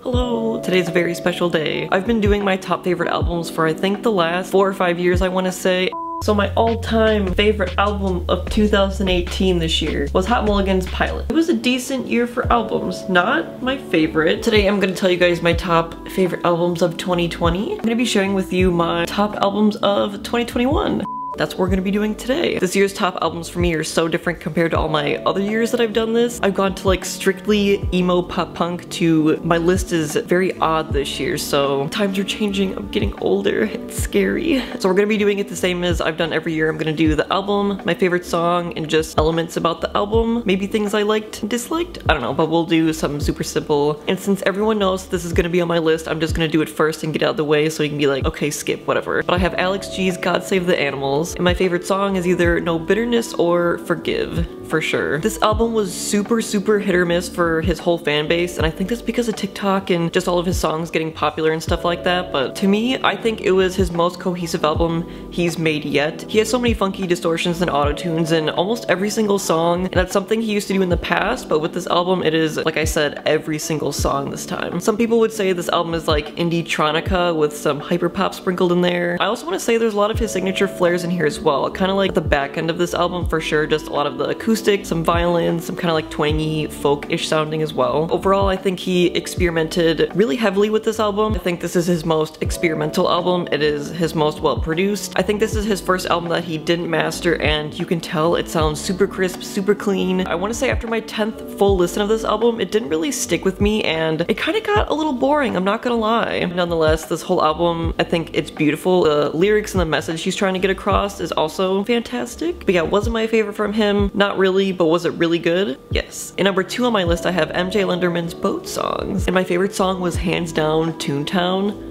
Hello! Today's a very special day. I've been doing my top favorite albums for I think the last 4 or 5 years, I want to say. So my all-time favorite album of 2018 this year was Hot Mulligan's Pilot. It was a decent year for albums, not my favorite. Today I'm gonna tell you guys my top favorite albums of 2020. I'm gonna be sharing with you my top albums of 2021. That's what we're gonna be doing today. This year's top albums for me are so different compared to all my other years that I've done this. I've gone to like strictly emo pop punk to my list is very odd this year, so times are changing. I'm getting older. It's scary. So we're gonna be doing it the same as I've done every year. I'm gonna do the album, my favorite song, and just elements about the album. Maybe things I liked and disliked. I don't know, but we'll do something super simple. And since everyone knows this is gonna be on my list, I'm just gonna do it first and get out of the way so you can be like, okay, skip, whatever. But I have Alex G's God Save the Animals. And my favorite song is either No Bitterness or Forgive, for sure. This album was super hit or miss for his whole fan base, and I think that's because of TikTok and just all of his songs getting popular and stuff like that, but to me, I think it was his most cohesive album he's made yet. He has so many funky distortions and auto-tunes in almost every single song, and that's something he used to do in the past, but with this album, it is, like I said, every single song this time. Some people would say this album is like indie-tronica with some hyperpop sprinkled in there. I also want to say there's a lot of his signature flares in here as well. Kind of like the back end of this album for sure, just a lot of the acoustic, some violin, some kind of like twangy folk-ish sounding as well. Overall, I think he experimented really heavily with this album. I think this is his most experimental album. It is his most well-produced. I think this is his first album that he didn't master, and you can tell it sounds super crisp, super clean. I want to say after my 10th full listen of this album, it didn't really stick with me, and it kind of got a little boring, I'm not gonna lie. Nonetheless, this whole album, I think it's beautiful. The lyrics and the message he's trying to get across is also fantastic. But yeah, wasn't my favorite from him, not really, but was it really good? Yes. And number 2 on my list I have MJ Lenderman's Boat Songs, and my favorite song was hands down Toontown.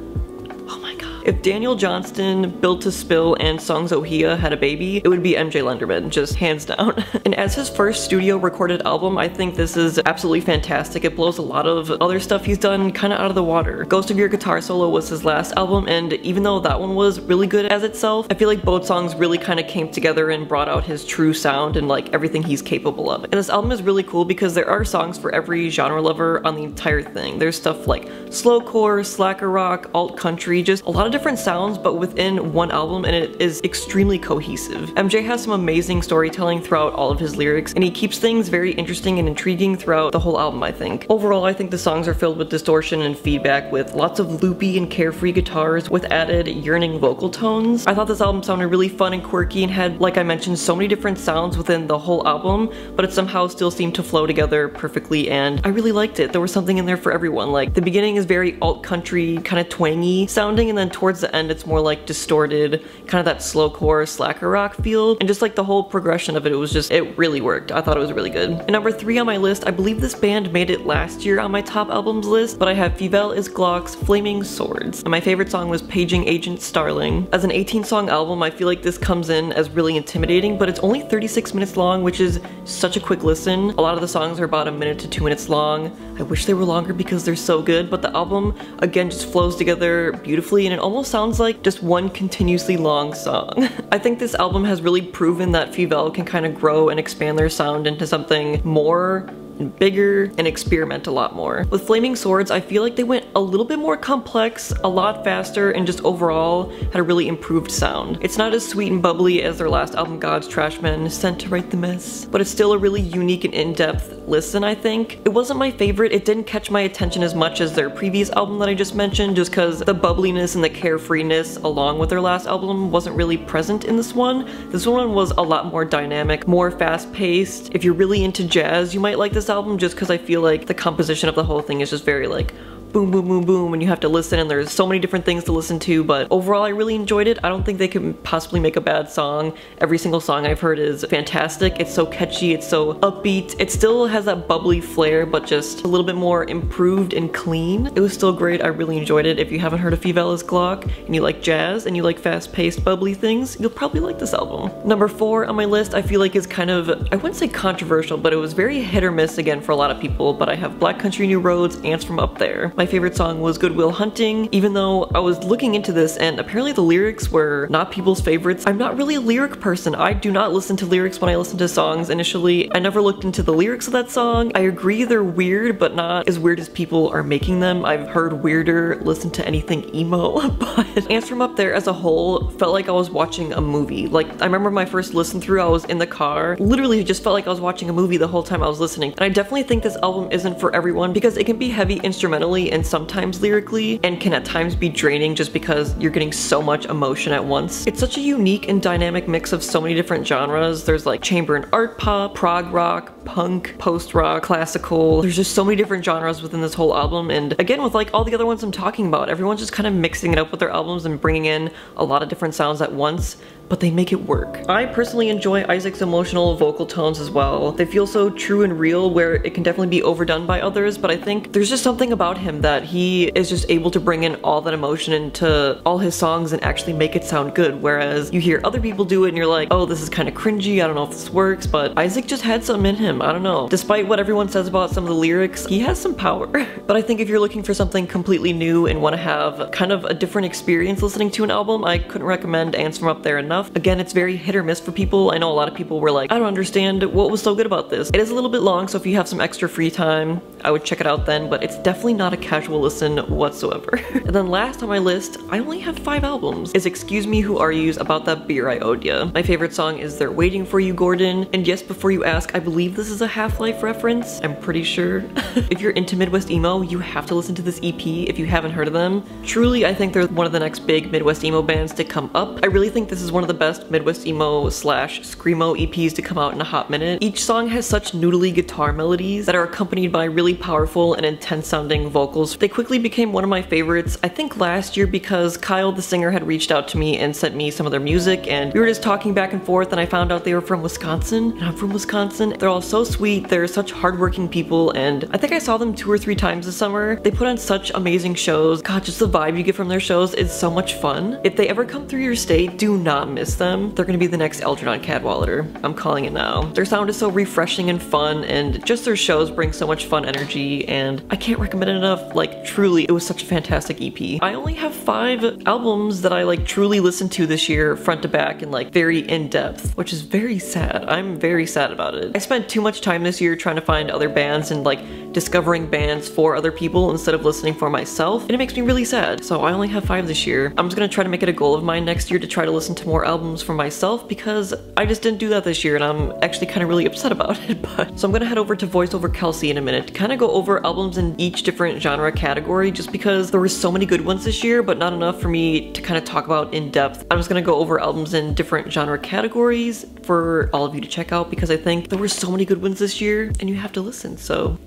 Oh my god. If Daniel Johnston, Built to Spill, and Songs Ohia had a baby, it would be MJ Lenderman, just hands down. And as his first studio recorded album, I think this is absolutely fantastic. It blows a lot of other stuff he's done kind of out of the water. Ghost of Your Guitar Solo was his last album, and even though that one was really good as itself, I feel like Boat Songs really kind of came together and brought out his true sound and like everything he's capable of. And this album is really cool because there are songs for every genre lover on the entire thing. There's stuff like slowcore, slacker rock, alt country, just a lot of different sounds but within one album, and it is extremely cohesive. MJ has some amazing storytelling throughout all of his lyrics, and he keeps things very interesting and intriguing throughout the whole album, I think. Overall, I think the songs are filled with distortion and feedback with lots of loopy and carefree guitars with added yearning vocal tones. I thought this album sounded really fun and quirky and had, like I mentioned, so many different sounds within the whole album, but it somehow still seemed to flow together perfectly, and I really liked it. There was something in there for everyone. Like, the beginning is very alt country, kind of twangy sounding, and then towards the end it's more like distorted, kind of that slowcore, slacker rock feel, and just like the whole progression of it, it really worked. I thought it was really good. And number 3 on my list, I believe this band made it last year on my top albums list, but I have Fievel is Glock's Flaming Swords, and my favorite song was Paging Agent Starling. As an 18-song album, I feel like this comes in as really intimidating, but it's only 36 minutes long, which is such a quick listen. A lot of the songs are about 1 minute to 2 minutes long. I wish they were longer because they're so good, but the album, again, just flows together beautifully, and it almost sounds like just one continuously long song. I think this album has really proven that Fievel can kind of grow and expand their sound into something more and bigger and experiment a lot more. With Flaming Swords, I feel like they went a little bit more complex, a lot faster, and just overall had a really improved sound. It's not as sweet and bubbly as their last album, God's Trash Men, Sent to Write the Mess, but it's still a really unique and in-depth listen, I think. It wasn't my favorite. It didn't catch my attention as much as their previous album that I just mentioned, just because the bubbliness and the carefreeness along with their last album wasn't really present in this one. This one was a lot more dynamic, more fast-paced. If you're really into jazz, you might like this album just because I feel like the composition of the whole thing is just very like boom, boom, boom, boom, and you have to listen, and there's so many different things to listen to, but overall I really enjoyed it. I don't think they could possibly make a bad song. Every single song I've heard is fantastic. It's so catchy, it's so upbeat. It still has that bubbly flair, but just a little bit more improved and clean. It was still great. I really enjoyed it. If you haven't heard of Fievel is Glock, and you like jazz, and you like fast-paced, bubbly things, you'll probably like this album. Number 4 on my list I feel like is kind of, I wouldn't say controversial, but it was very hit or miss again for a lot of people, but I have Black Country New Roads, Ants from Up There. My favorite song was Good Will Hunting, even though I was looking into this and apparently the lyrics were not people's favorites. I'm not really a lyric person. I do not listen to lyrics when I listen to songs initially. I never looked into the lyrics of that song. I agree they're weird, but not as weird as people are making them. I've heard weirder listen to anything emo, but Ants From Up There as a whole felt like I was watching a movie. Like, I remember my first listen through, I was in the car. Literally, it just felt like I was watching a movie the whole time I was listening. And I definitely think this album isn't for everyone because it can be heavy instrumentally and sometimes lyrically, and can at times be draining just because you're getting so much emotion at once. It's such a unique and dynamic mix of so many different genres. There's like chamber and art pop, prog rock, punk, post-rock, classical. There's just so many different genres within this whole album, and again, with like all the other ones I'm talking about, everyone's just kind of mixing it up with their albums and bringing in a lot of different sounds at once, but they make it work. I personally enjoy Isaac's emotional vocal tones as well. They feel so true and real where it can definitely be overdone by others, but I think there's just something about him that he is just able to bring in all that emotion into all his songs and actually make it sound good, whereas you hear other people do it and you're like, oh, this is kind of cringy, I don't know if this works, but Isaac just had something in him, I don't know. Despite what everyone says about some of the lyrics, he has some power. But I think if you're looking for something completely new and want to have kind of a different experience listening to an album, I couldn't recommend Ants From Up There enough. Again, it's very hit or miss for people. I know a lot of people were like, I don't understand what was so good about this. It is a little bit long, so if you have some extra free time, I would check it out then, but it's definitely not a casual listen whatsoever. And then last on my list, I only have 5 albums, is Excuse Me Who Are You's About That Beer I Owed Ya. My favorite song is They're Waiting For You, Gordon, and yes, before you ask, I believe this is a Half-Life reference, I'm pretty sure. If you're into Midwest emo, you have to listen to this EP if you haven't heard of them. Truly, I think they're one of the next big Midwest emo bands to come up. I really think this is one of the best Midwest emo / screamo EPs to come out in a hot minute. Each song has such noodly guitar melodies that are accompanied by really powerful and intense sounding vocals. They quickly became one of my favorites, I think last year, because Kyle the singer had reached out to me and sent me some of their music, and we were just talking back and forth, and I found out they were from Wisconsin, and I'm from Wisconsin. They're all so sweet, they're such hardworking people, and I think I saw them 2 or 3 times this summer. They put on such amazing shows. God, just the vibe you get from their shows is so much fun. If they ever come through your state, do not miss them. They're gonna be the next Algernon Cadwallader. I'm calling it now. Their sound is so refreshing and fun, and just their shows bring so much fun energy, and I can't recommend it enough. Like, truly, it was such a fantastic EP. I only have 5 albums that I like truly listened to this year front to back and like very in-depth, which is very sad. I'm very sad about it. I spent too much time this year trying to find other bands and like discovering bands for other people instead of listening for myself, and it makes me really sad. So I only have 5 this year. I'm just gonna try to make it a goal of mine next year to try to listen to more albums for myself, because I just didn't do that this year and I'm actually kind of really upset about it. But so I'm gonna head over to Voiceover Kelsey in a minute to kind of go over albums in each different genre category, just because there were so many good ones this year, but not enough for me to kind of talk about in depth. I'm just gonna go over albums in different genre categories for all of you to check out, because I think there were so many good ones this year and you have to listen, so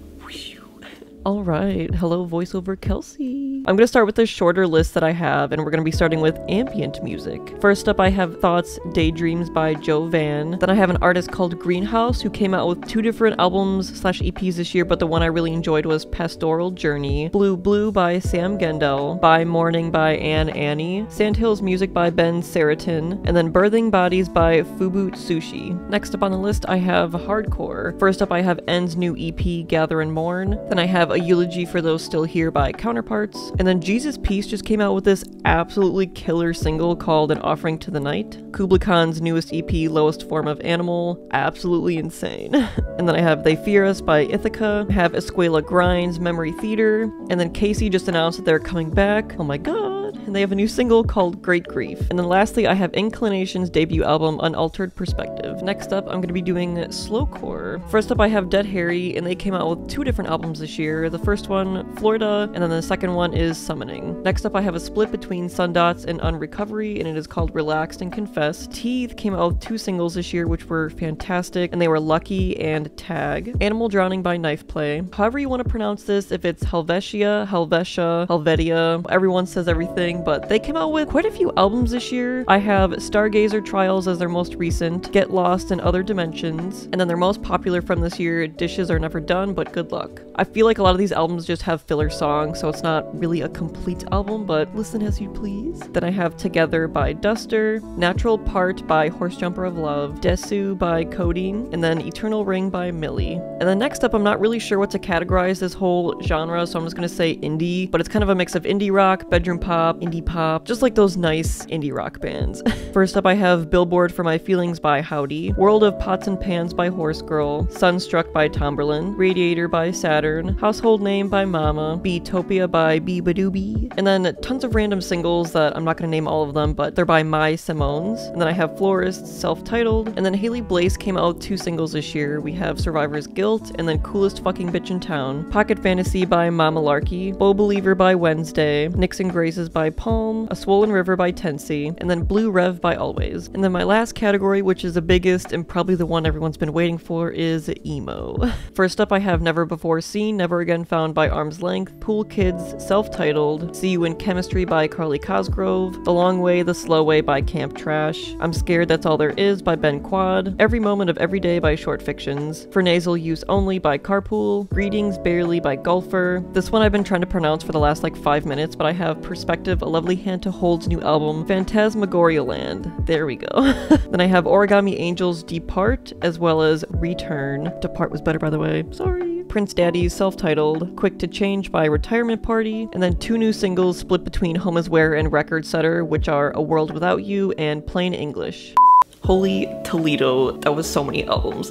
all right, hello Voiceover Kelsey. I'm gonna start with a shorter list that I have, and we're gonna be starting with ambient music. First up, I have Thoughts, Daydreams by Joe Van. Then I have an artist called Greenhouse who came out with 2 different albums / EPs this year, but the one I really enjoyed was Pastoral Journey. Blue Blue by Sam Gendel. By Morning by Anne Annie. Sandhills Music by Ben Saratin. And then Birthing Bodies by Fubu Sushi. Next up on the list, I have Hardcore. First up, I have N's new EP, Gather and Mourn. Then I have A Eulogy for Those Still Here by Counterparts. And then Jesus Peace just came out with this absolutely killer single called An Offering to the Night. Kublai Khan's newest EP, Lowest Form of Animal. Absolutely insane. And then I have They Fear Us by Ithaca. I have Escuela Grinds, Memory Theater. And then Casey just announced that they're coming back. Oh my god. And they have a new single called Great Grief. And then lastly, I have Inclination's debut album, Unaltered Perspective. Next up, I'm going to be doing slowcore. First up, I have Dead Harry, and they came out with 2 different albums this year. The first one, Florida, and then the second one is Summoning. Next up, I have a split between Sundots and Unrecovery, and it is called Relaxed and Confess. Teeth came out with 2 singles this year, which were fantastic, and they were Lucky and Tag. Animal Drowning by Knife Play. However you want to pronounce this, if it's Helvetia, Helvetia, Helvetia, everyone says everything everything, but they came out with quite a few albums this year. I have Stargazer Trials as their most recent, Get Lost in Other Dimensions, and then their most popular from this year, Dishes Are Never Done, But Good Luck. I feel like a lot of these albums just have filler songs, so it's not really a complete album, but listen as you please. Then I have Together by Duster, Natural Part by Horsejumper of Love, Desu by Codeine, and then Eternal Ring by Millie. And then next up, I'm not really sure what to categorize this whole genre, so I'm just gonna say indie, but it's kind of a mix of indie rock, bedroom pop, indie pop, just like those nice indie rock bands. First up, I have Billboard for My Feelings by Howdy, World of Pots and Pans by Horse Girl, Sunstruck by Tomberlin, Radiator by Saturn, Household Name by Mama, Beatopia by Beebadooby, and then tons of random singles that I'm not gonna name all of them, but they're by My Simones. And then I have Florists, self-titled, and then Haley Blaze came out with 2 singles this year. We have Survivor's Guilt, and then Coolest Fucking Bitch in Town, Pocket Fantasy by Mama Larky, Bo Believer by Wednesday, Nixon Graces by Palm, A Swollen River by Tensi, and then Blue Rev by Always. And then my last category, which is the biggest and probably the one everyone's been waiting for, is emo. First up, I have Never Before Seen, Never Again Found by Arm's Length, Pool Kids, self-titled, See You in Chemistry by Carly Cosgrove, The Long Way, The Slow Way by Camp Trash, I'm Scared That's All There Is by Ben Quad, Every Moment of Every Day by Short Fictions, For Nasal Use Only by Carpool, Greetings Barely by Golfer. This one I've been trying to pronounce for the last like 5 minutes, but I have Perspective, A Lovely Hand to Hold's new album, Phantasmagoria Land. There we go. Then I have Origami Angels Depart, as well as Return. Depart was better, by the way. Sorry. Prince Daddy's self-titled, Quick to Change by Retirement Party, and then 2 new singles split between Home Is Where and Record Setter, which are A World Without You and Plain English. Holy Toledo, that was so many albums.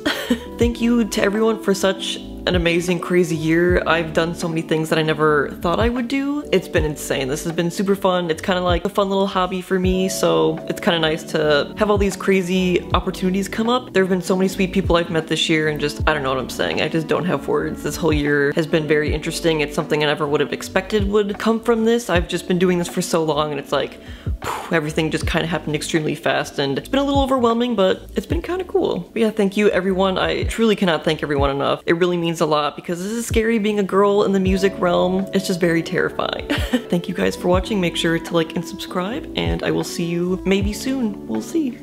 Thank you to everyone for such an amazing, crazy year. I've done so many things that I never thought I would do. It's been insane. This has been super fun. It's kind of like a fun little hobby for me, so it's kind of nice to have all these crazy opportunities come up. There have been so many sweet people I've met this year, and just, I don't know what I'm saying. I just don't have words. This whole year has been very interesting. It's something I never would have expected would come from this. I've just been doing this for so long, and it's like, everything just kind of happened extremely fast, and it's been a little overwhelming, but it's been kind of cool. But yeah, thank you everyone. I truly cannot thank everyone enough. It really means a lot because this is scary being a girl in the music realm. It's just very terrifying. Thank you guys for watching. Make sure to like and subscribe, and I will see you maybe soon. We'll see.